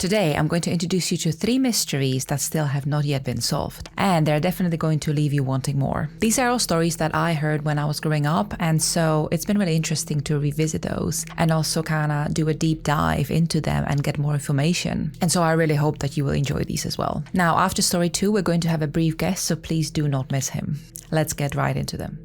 Today, I'm going to introduce you to 3 mysteries that still have not yet been solved, and they're definitely going to leave you wanting more. These are all stories that I heard when I was growing up, and so it's been really interesting to revisit those and also kinda do a deep dive into them and get more information. And so I really hope that you will enjoy these as well. Now, after story 2, we're going to have a brief guest, so please do not miss him. Let's get right into them.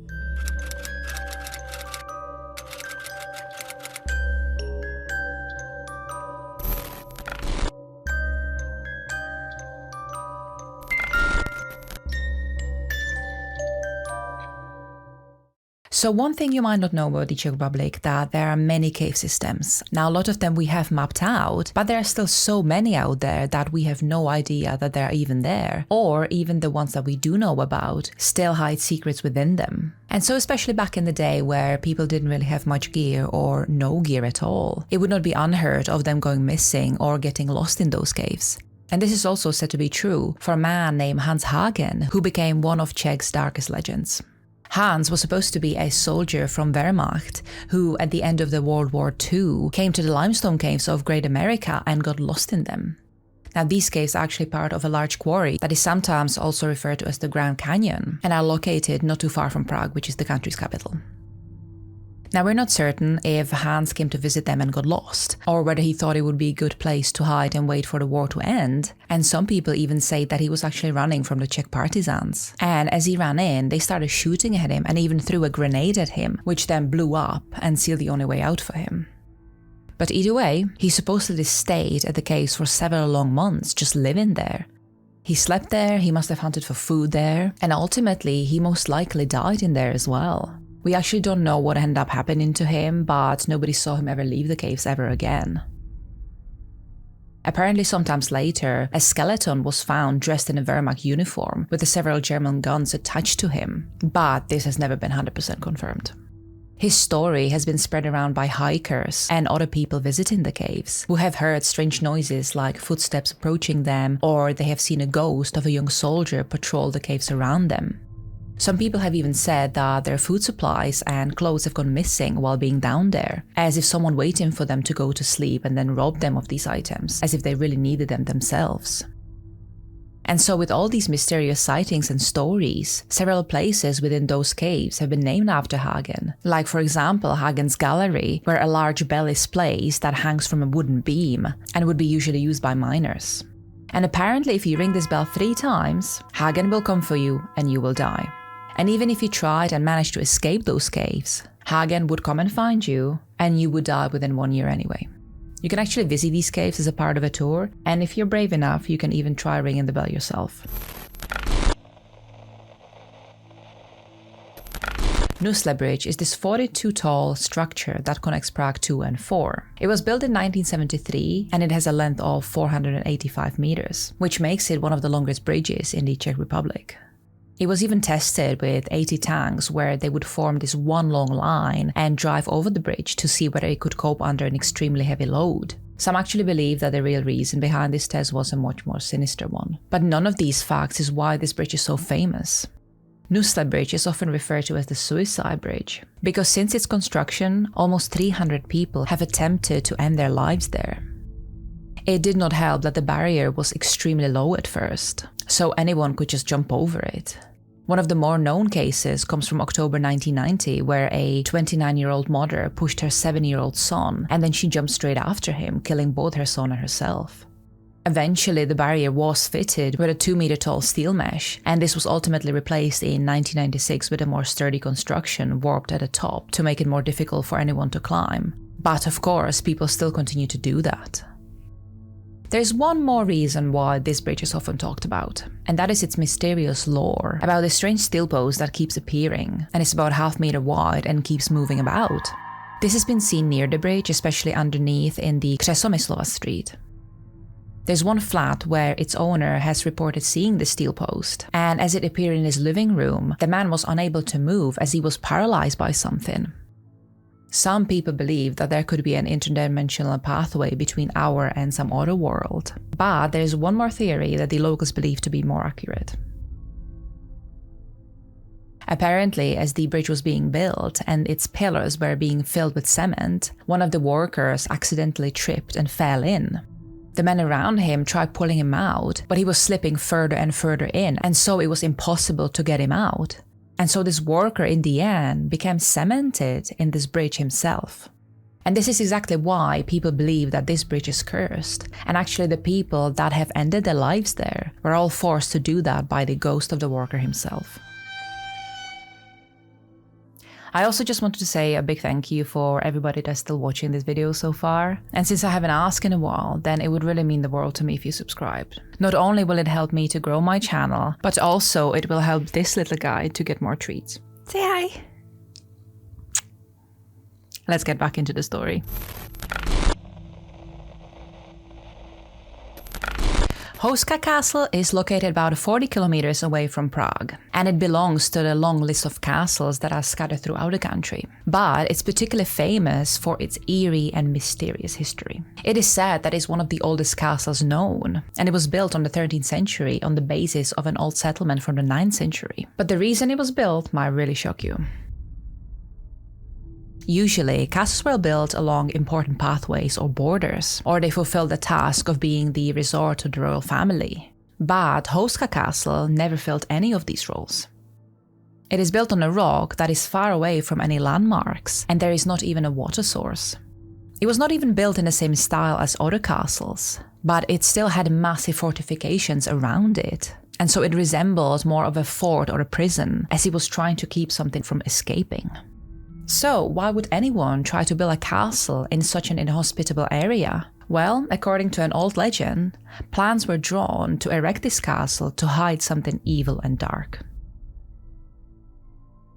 So one thing you might not know about the Czech Republic, that there are many cave systems. Now a lot of them we have mapped out, but there are still so many out there that we have no idea that they're even there, or even the ones that we do know about still hide secrets within them. And so especially back in the day where people didn't really have much gear or no gear at all, it would not be unheard of them going missing or getting lost in those caves. And this is also said to be true for a man named Hagen, who became one of Czech's darkest legends. Hans was supposed to be a soldier from Wehrmacht who, at the end of the World War II, came to the limestone caves of Great America and got lost in them. Now, these caves are actually part of a large quarry that is sometimes also referred to as the Grand Canyon and are located not too far from Prague, which is the country's capital. Now, we're not certain if Hans came to visit them and got lost, or whether he thought it would be a good place to hide and wait for the war to end, and some people even say that he was actually running from the Czech partisans. And as he ran in, they started shooting at him and even threw a grenade at him, which then blew up and sealed the only way out for him. But either way, he supposedly stayed at the caves for several long months, just living there. He slept there, he must have hunted for food there, and ultimately he most likely died in there as well. We actually don't know what ended up happening to him, but nobody saw him ever leave the caves ever again. Apparently sometimes later, a skeleton was found dressed in a Wehrmacht uniform with the several German guns attached to him, but this has never been 100% confirmed. His story has been spread around by hikers and other people visiting the caves, who have heard strange noises like footsteps approaching them, or they have seen a ghost of a young soldier patrol the caves around them. Some people have even said that their food supplies and clothes have gone missing while being down there, as if someone waiting for them to go to sleep and then robbed them of these items, as if they really needed them themselves. And so with all these mysterious sightings and stories, several places within those caves have been named after Hagen. Like for example, Hagen's gallery, where a large bell is placed that hangs from a wooden beam and would be usually used by miners. And apparently if you ring this bell 3 times, Hagen will come for you and you will die. And even if you tried and managed to escape those caves, Hagen would come and find you, and you would die within 1 year anyway. You can actually visit these caves as a part of a tour, and if you're brave enough, you can even try ringing the bell yourself. NUSLE Bridge is this 42-tall structure that connects Prague 2 and 4. It was built in 1973, and it has a length of 485 meters, which makes it one of the longest bridges in the Czech Republic. It was even tested with 80 tanks where they would form this one long line and drive over the bridge to see whether it could cope under an extremely heavy load. Some actually believe that the real reason behind this test was a much more sinister one. But none of these facts is why this bridge is so famous. NUSLE Bridge is often referred to as the suicide bridge, because since its construction, almost 300 people have attempted to end their lives there. It did not help that the barrier was extremely low at first, so anyone could just jump over it. One of the more known cases comes from October 1990, where a 29-year-old mother pushed her 7-year-old son, and then she jumped straight after him, killing both her son and herself. Eventually, the barrier was fitted with a 2-meter-tall steel mesh, and this was ultimately replaced in 1996 with a more sturdy construction warped at the top to make it more difficult for anyone to climb. But of course, people still continue to do that. There's one more reason why this bridge is often talked about, and that is its mysterious lore about a strange steel post that keeps appearing, and is about ½ meter wide and keeps moving about. This has been seen near the bridge, especially underneath in the Křesomyslova street. There's one flat where its owner has reported seeing the steel post, and as it appeared in his living room, the man was unable to move as he was paralyzed by something. Some people believe that there could be an interdimensional pathway between our and some other world, but there is one more theory that the locals believe to be more accurate. Apparently, as the bridge was being built and its pillars were being filled with cement, one of the workers accidentally tripped and fell in. The men around him tried pulling him out, but he was slipping further and further in, and so it was impossible to get him out. And so this worker in the end became cemented in this bridge himself. And this is exactly why people believe that this bridge is cursed, and actually the people that have ended their lives there were all forced to do that by the ghost of the worker himself. I also just wanted to say a big thank you for everybody that's still watching this video so far. And since I haven't asked in a while, then it would really mean the world to me if you subscribed. Not only will it help me to grow my channel, but also it will help this little guy to get more treats. Say hi! Let's get back into the story. Houska Castle is located about 40 kilometers away from Prague, and it belongs to the long list of castles that are scattered throughout the country. But it's particularly famous for its eerie and mysterious history. It is said that it's one of the oldest castles known, and it was built on the 13th century on the basis of an old settlement from the 9th century. But the reason it was built might really shock you. Usually, castles were built along important pathways or borders, or they fulfilled the task of being the resort of the royal family. But Houska Castle never filled any of these roles. It is built on a rock that is far away from any landmarks, and there is not even a water source. It was not even built in the same style as other castles, but it still had massive fortifications around it, and so it resembled more of a fort or a prison, as it was trying to keep something from escaping. So, why would anyone try to build a castle in such an inhospitable area? Well, according to an old legend, plans were drawn to erect this castle to hide something evil and dark.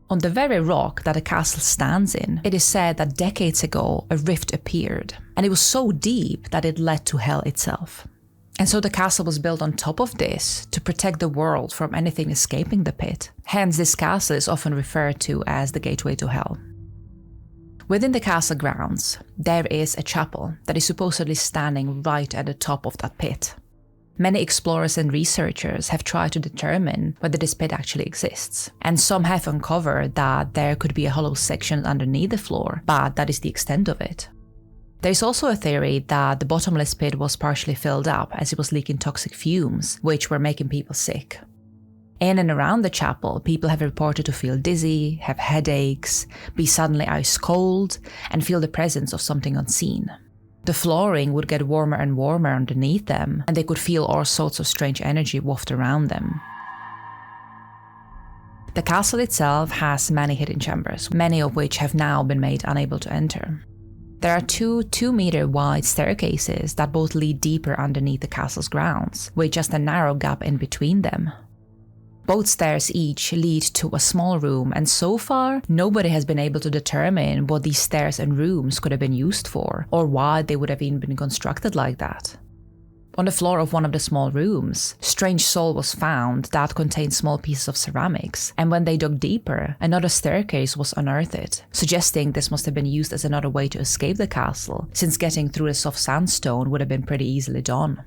On the very rock that the castle stands in, it is said that decades ago a rift appeared, and it was so deep that it led to hell itself. And so the castle was built on top of this to protect the world from anything escaping the pit. Hence, this castle is often referred to as the gateway to hell. Within the castle grounds, there is a chapel that is supposedly standing right at the top of that pit. Many explorers and researchers have tried to determine whether this pit actually exists, and some have uncovered that there could be a hollow section underneath the floor, but that is the extent of it. There is also a theory that the bottomless pit was partially filled up as it was leaking toxic fumes, which were making people sick. In and around the chapel, people have reported to feel dizzy, have headaches, be suddenly ice cold, and feel the presence of something unseen. The flooring would get warmer and warmer underneath them, and they could feel all sorts of strange energy waft around them. The castle itself has many hidden chambers, many of which have now been made unable to enter. There are two 2-meter wide staircases that both lead deeper underneath the castle's grounds, with just a narrow gap in between them. Both stairs each lead to a small room, and so far, nobody has been able to determine what these stairs and rooms could have been used for, or why they would have even been constructed like that. On the floor of one of the small rooms, strange soil was found that contained small pieces of ceramics, and when they dug deeper, another staircase was unearthed, suggesting this must have been used as another way to escape the castle, since getting through the soft sandstone would have been pretty easily done.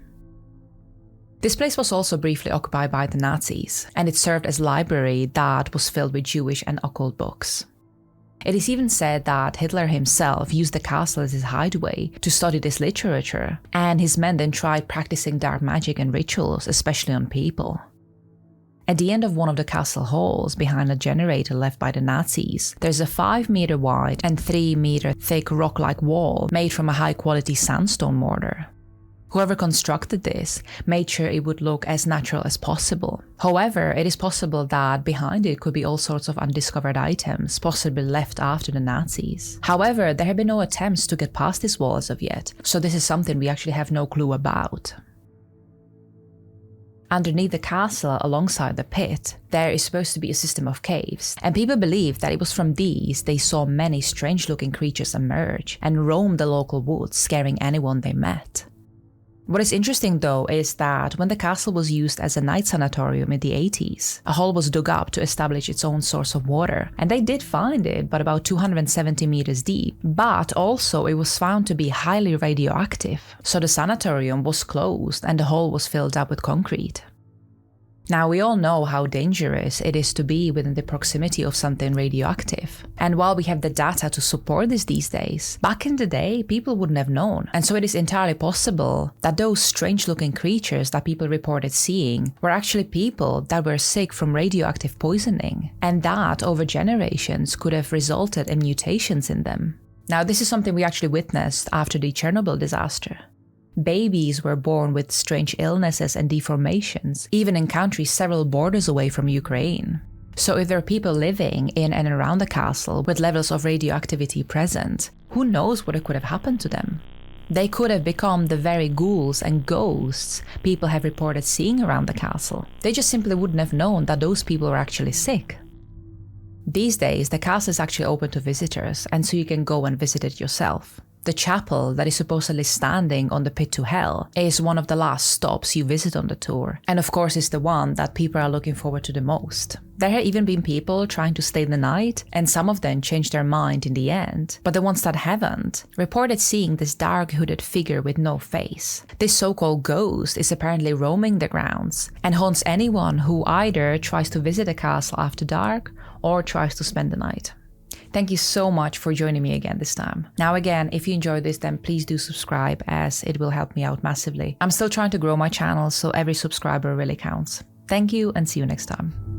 This place was also briefly occupied by the Nazis, and it served as a library that was filled with Jewish and occult books. It is even said that Hitler himself used the castle as his hideaway to study this literature, and his men then tried practicing dark magic and rituals, especially on people. At the end of one of the castle halls, behind a generator left by the Nazis, there's a 5-meter wide and 3-meter thick rock-like wall made from a high-quality sandstone mortar. Whoever constructed this made sure it would look as natural as possible. However, it is possible that behind it could be all sorts of undiscovered items, possibly left after the Nazis. However, there have been no attempts to get past this wall as of yet, so this is something we actually have no clue about. Underneath the castle, alongside the pit, there is supposed to be a system of caves, and people believe that it was from these they saw many strange-looking creatures emerge and roam the local woods, scaring anyone they met. What is interesting though is that when the castle was used as a night sanatorium in the 80s, a hole was dug up to establish its own source of water, and they did find it, but about 270 meters deep. But also it was found to be highly radioactive, so the sanatorium was closed and the hole was filled up with concrete. Now, we all know how dangerous it is to be within the proximity of something radioactive. And while we have the data to support this these days, back in the day, people wouldn't have known. And so it is entirely possible that those strange-looking creatures that people reported seeing were actually people that were sick from radioactive poisoning, and that over generations could have resulted in mutations in them. Now, this is something we actually witnessed after the Chernobyl disaster. Babies were born with strange illnesses and deformations, even in countries several borders away from Ukraine. So if there are people living in and around the castle with levels of radioactivity present, who knows what could have happened to them? They could have become the very ghouls and ghosts people have reported seeing around the castle. They just simply wouldn't have known that those people were actually sick. These days, the castle is actually open to visitors, and so you can go and visit it yourself. The chapel that is supposedly standing on the pit to hell is one of the last stops you visit on the tour, and of course is the one that people are looking forward to the most. There have even been people trying to stay the night, and some of them changed their mind in the end, but the ones that haven't reported seeing this dark hooded figure with no face. This so-called ghost is apparently roaming the grounds and haunts anyone who either tries to visit the castle after dark or tries to spend the night. Thank you so much for joining me again this time. Now again, if you enjoyed this, then please do subscribe, as it will help me out massively. I'm still trying to grow my channel, so every subscriber really counts. Thank you, and see you next time.